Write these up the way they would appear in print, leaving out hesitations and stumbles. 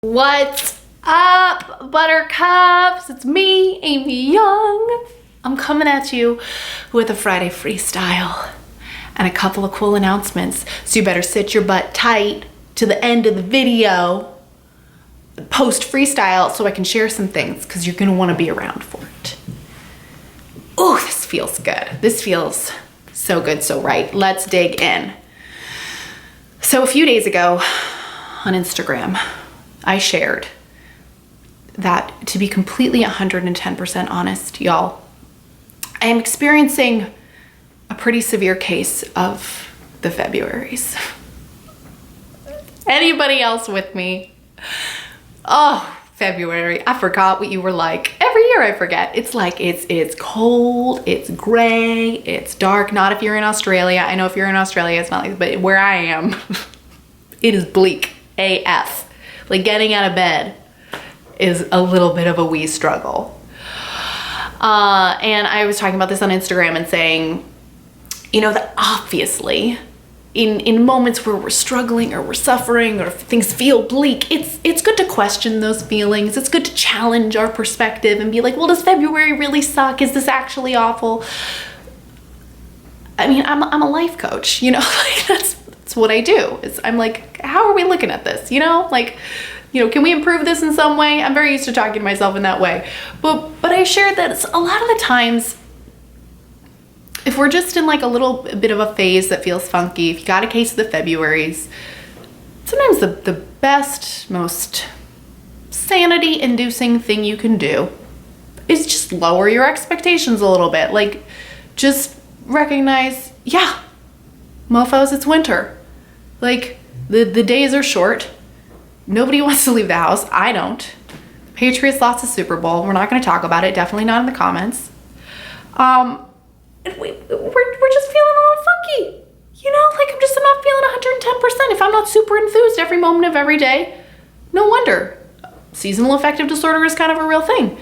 What's up, buttercups? It's me, Amy Young. I'm coming at you with a Friday freestyle and a couple of cool announcements. So you better sit your butt tight to the end of the video, post freestyle, so I can share some things, because you're gonna wanna be around for it. Oh, this feels good. This feels so good, so right. Let's dig in. So a few days ago on Instagram, I shared that, to be completely 110% honest, y'all, I am experiencing a pretty severe case of the Februaries. Anybody else with me? Oh, February. I forgot what you were like. Every year I forget. It's like, it's cold, it's gray, it's dark. Not if you're in Australia. I know if you're in Australia, it's not like, but where I am, it is bleak AF. Like, getting out of bed is a little bit of a wee struggle. And I was talking about this on Instagram and saying, you know, that obviously in moments where we're struggling or we're suffering or things feel bleak, it's good to question those feelings. It's good to challenge our perspective and be like, well, does February really suck? Is this actually awful? I mean, I'm a life coach, you know, like that's what I do. I'm like, how are we looking at this? You know, like, you know, can we improve this in some way? I'm very used to talking to myself in that way. But I shared that a lot of the times, if we're just in like a little bit of a phase that feels funky, if you got a case of the Februaries, sometimes the best, most sanity-inducing thing you can do is just lower your expectations a little bit. Like, just recognize, yeah, mofos, it's winter. Like, the days are short. Nobody wants to leave the house. I don't. Patriots lost the Super Bowl. We're not going to talk about it. Definitely not in the comments. And we're just feeling a little funky. You know, like, I'm not feeling 110%. If I'm not super enthused every moment of every day, no wonder. Seasonal affective disorder is kind of a real thing.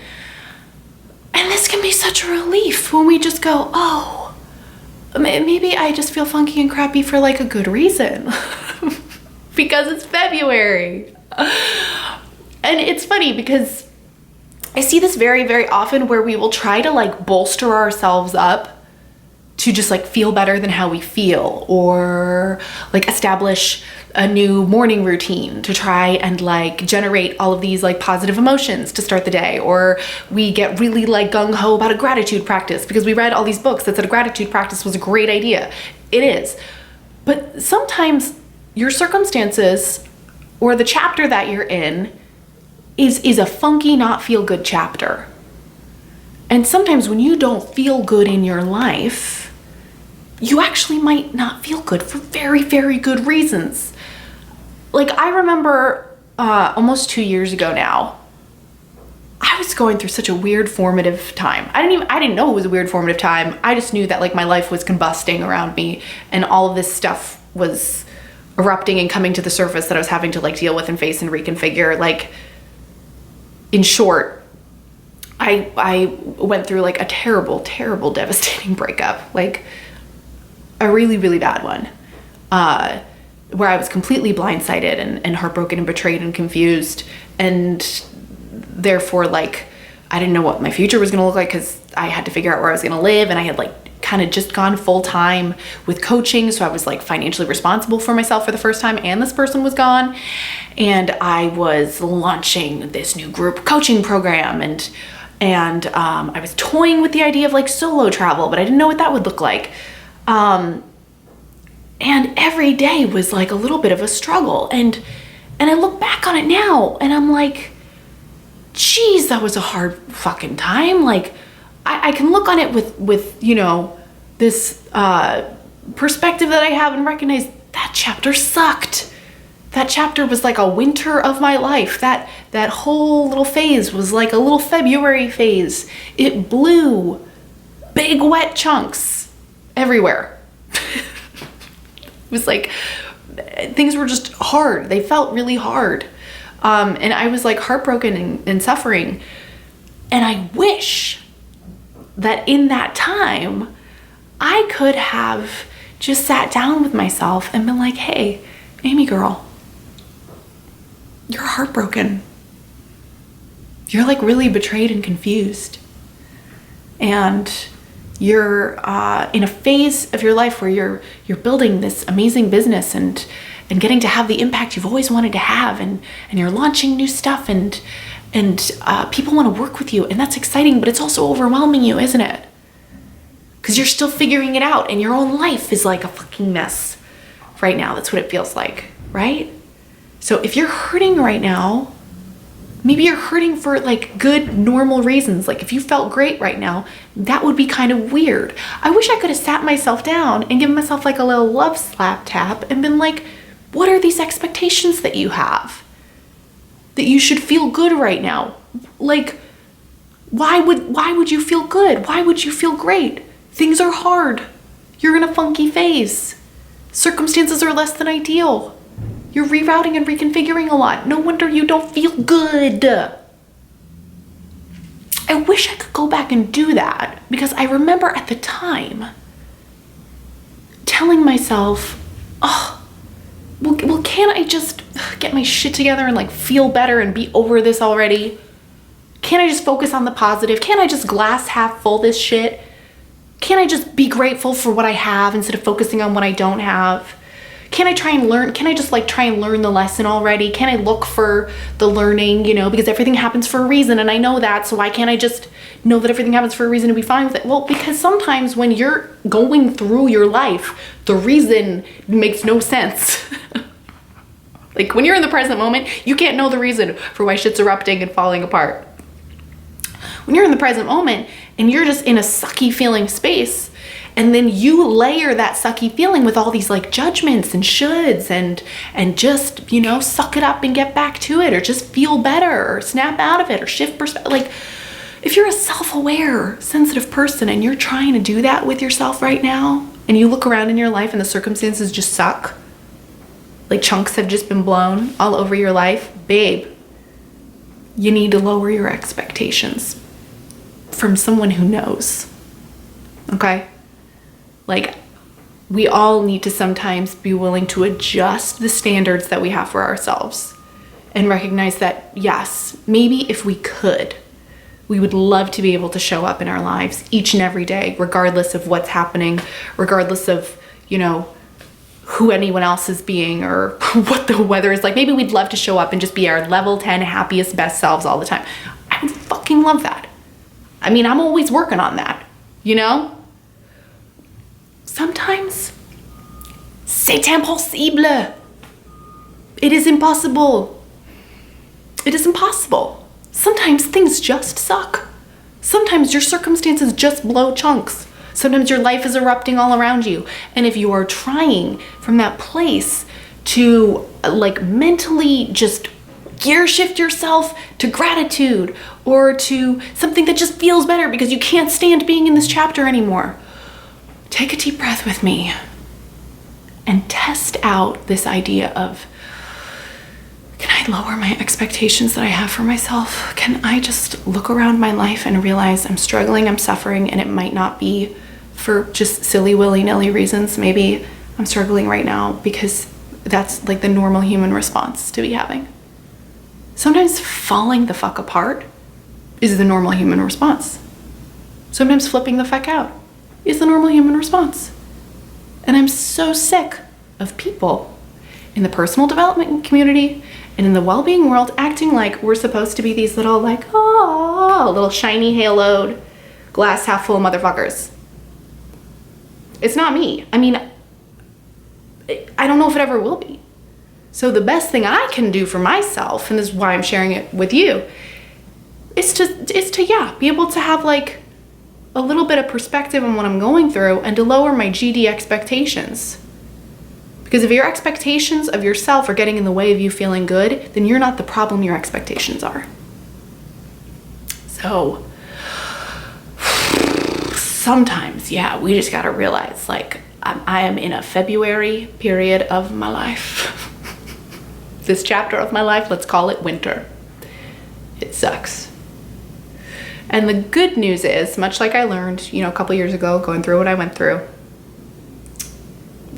And this can be such a relief when we just go, oh, maybe I just feel funky and crappy for like a good reason. Because it's February. And it's funny because I see this very, very often where we will try to like bolster ourselves up to just like feel better than how we feel, or like establish a new morning routine to try and like generate all of these like positive emotions to start the day. Or we get really like gung-ho about a gratitude practice because we read all these books that said a gratitude practice was a great idea. It is. But sometimes your circumstances or the chapter that you're in is a funky, not feel good chapter. And sometimes when you don't feel good in your life, you actually might not feel good for very, very good reasons. Like, I remember almost 2 years ago now, I was going through such a weird formative time. I didn't know it was a weird formative time. I just knew that like my life was combusting around me and all of this stuff was erupting and coming to the surface that I was having to like deal with and face and reconfigure. Like, in short, I went through like a terrible, terrible, devastating breakup, like a really, really bad one, where I was completely blindsided and heartbroken and betrayed and confused. And therefore, like, I didn't know what my future was going to look like because I had to figure out where I was going to live. And I had like kind of just gone full time with coaching. So I was like financially responsible for myself for the first time, and this person was gone. And I was launching this new group coaching program, and I was toying with the idea of like solo travel, but I didn't know what that would look like. And every day was like a little bit of a struggle. And I look back on it now and I'm like, geez, that was a hard fucking time. Like, I can look on it with, you know, this perspective that I have and recognize that chapter sucked. That chapter was like a winter of my life. That whole little phase was like a little February phase. It blew big wet chunks everywhere. It was like, things were just hard. They felt really hard. And I was like heartbroken and suffering. And I wish that in that time, I could have just sat down with myself and been like, hey, Amy girl, you're heartbroken. You're like really betrayed and confused. And you're in a phase of your life where you're building this amazing business and getting to have the impact you've always wanted to have, and you're launching new stuff, and people want to work with you, and that's exciting, but it's also overwhelming you, isn't it? Because you're still figuring it out, and your own life is like a fucking mess right now. That's what it feels like, right? So if you're hurting right now, maybe you're hurting for like good, normal reasons. Like if you felt great right now, that would be kind of weird. I wish I could have sat myself down and given myself like a little love slap tap and been like, what are these expectations that you have? That you should feel good right now? Like, why would you feel good? Why would you feel great? Things are hard. You're in a funky phase. Circumstances are less than ideal. You're rerouting and reconfiguring a lot. No wonder you don't feel good. I wish I could go back and do that, because I remember at the time telling myself, oh, well, can't I just get my shit together and like feel better and be over this already? Can't I just focus on the positive? Can't I just glass half full this shit? Can't I just be grateful for what I have instead of focusing on what I don't have? Can I try and learn? Can I just like try and learn the lesson already? Can I look for the learning, because everything happens for a reason, and I know that, so why can't I just know that everything happens for a reason and be fine with it? Well, because sometimes when you're going through your life, the reason makes no sense. Like when you're in the present moment, you can't know the reason for why shit's erupting and falling apart. When you're in the present moment and you're just in a sucky feeling space, and then you layer that sucky feeling with all these like judgments and shoulds and just, suck it up and get back to it, or just feel better, or snap out of it, or shift perspective. Like if you're a self-aware, sensitive person and you're trying to do that with yourself right now, and you look around in your life and the circumstances just suck, like chunks have just been blown all over your life, babe, you need to lower your expectations from someone who knows, okay? Like, we all need to sometimes be willing to adjust the standards that we have for ourselves and recognize that, yes, maybe if we could, we would love to be able to show up in our lives each and every day, regardless of what's happening, regardless of, who anyone else is being or what the weather is like. Maybe we'd love to show up and just be our level 10 happiest, best selves all the time. I would fucking love that. I mean, I'm always working on that, Sometimes, c'est impossible. It is impossible. It is impossible. Sometimes things just suck. Sometimes your circumstances just blow chunks. Sometimes your life is erupting all around you. And if you are trying from that place to like mentally just gear shift yourself to gratitude or to something that just feels better because you can't stand being in this chapter anymore, take a deep breath with me and test out this idea of, can I lower my expectations that I have for myself? Can I just look around my life and realize I'm struggling, I'm suffering, and it might not be for just silly willy-nilly reasons. Maybe I'm struggling right now because that's like the normal human response to be having. Sometimes falling the fuck apart is the normal human response. Sometimes flipping the fuck out is the normal human response. And I'm so sick of people in the personal development community and in the well-being world acting like we're supposed to be these little little shiny haloed glass half full motherfuckers. It's not me. I mean, I don't know if it ever will be. So the best thing I can do for myself, and this is why I'm sharing it with you, is to be able to have like a little bit of perspective on what I'm going through and to lower my GD expectations. Because if your expectations of yourself are getting in the way of you feeling good, then you're not the problem, your expectations are. So sometimes, we just gotta realize like I am in a February period of my life. This chapter of my life, let's call it winter. It sucks. And the good news is, much like I learned, a couple years ago, going through what I went through,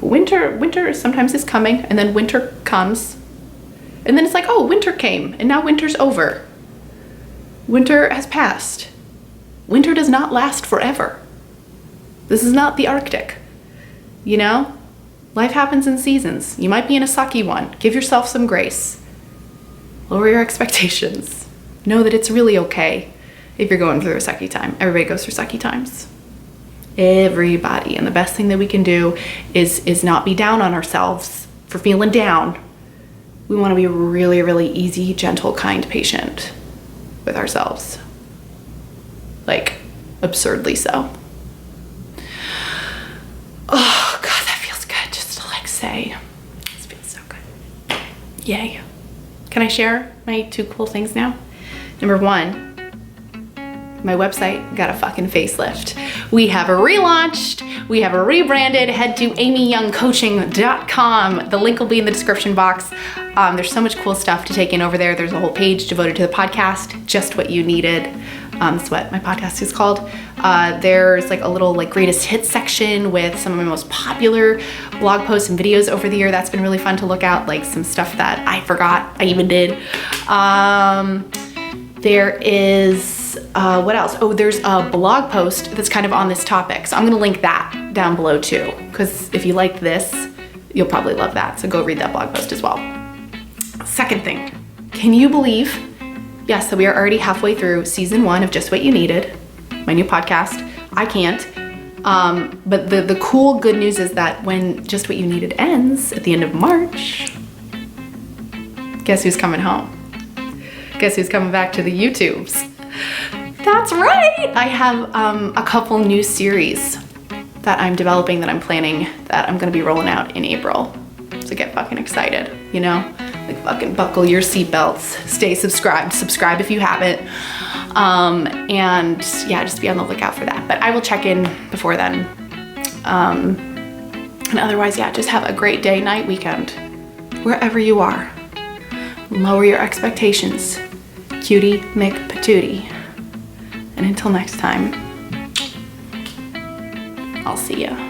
winter sometimes is coming, and then winter comes, And then it's like, oh, winter came and now winter's over. Winter has passed. Winter does not last forever. This is not the Arctic, you know? Life happens in seasons. You might be in a sucky one. Give yourself some grace. Lower your expectations. Know that it's really okay if you're going through a sucky time. Everybody goes through sucky times. Everybody. And the best thing that we can do is not be down on ourselves for feeling down. We want to be really, really easy, gentle, kind, patient with ourselves. Like, absurdly so. Oh, God, that feels good just to like say. This feels so good. Yay. Can I share my 2 cool things now? Number 1, my website got a fucking facelift. We have relaunched, we have rebranded. Head to amyyoungcoaching.com. The link will be in the description box. There's so much cool stuff to take in over there. There's a whole page devoted to the podcast, Just What You Needed. That's what my podcast is called. There's like a little like greatest hits section with some of my most popular blog posts and videos over the year. That's been really fun to look at, like some stuff that I forgot I even did. There is, what else? Oh, there's a blog post that's kind of on this topic. So I'm gonna link that down below too, because if you liked this, you'll probably love that. So go read that blog post as well. Second thing, can you believe, yes, that we are already halfway through season 1 of Just What You Needed, my new podcast. I can't. But the cool good news is that when Just What You Needed ends at the end of March, guess who's coming home? Guess who's coming back to the YouTubes? That's right! I have a couple new series that I'm developing, that I'm planning, that I'm gonna be rolling out in April. So get fucking excited, you know? Like fucking buckle your seatbelts, stay subscribed, subscribe if you haven't. And yeah, just be on the lookout for that. But I will check in before then. And otherwise, yeah, just have a great day, night, weekend, wherever you are. Lower your expectations. Cutie McPatootie. And until next time, I'll see ya.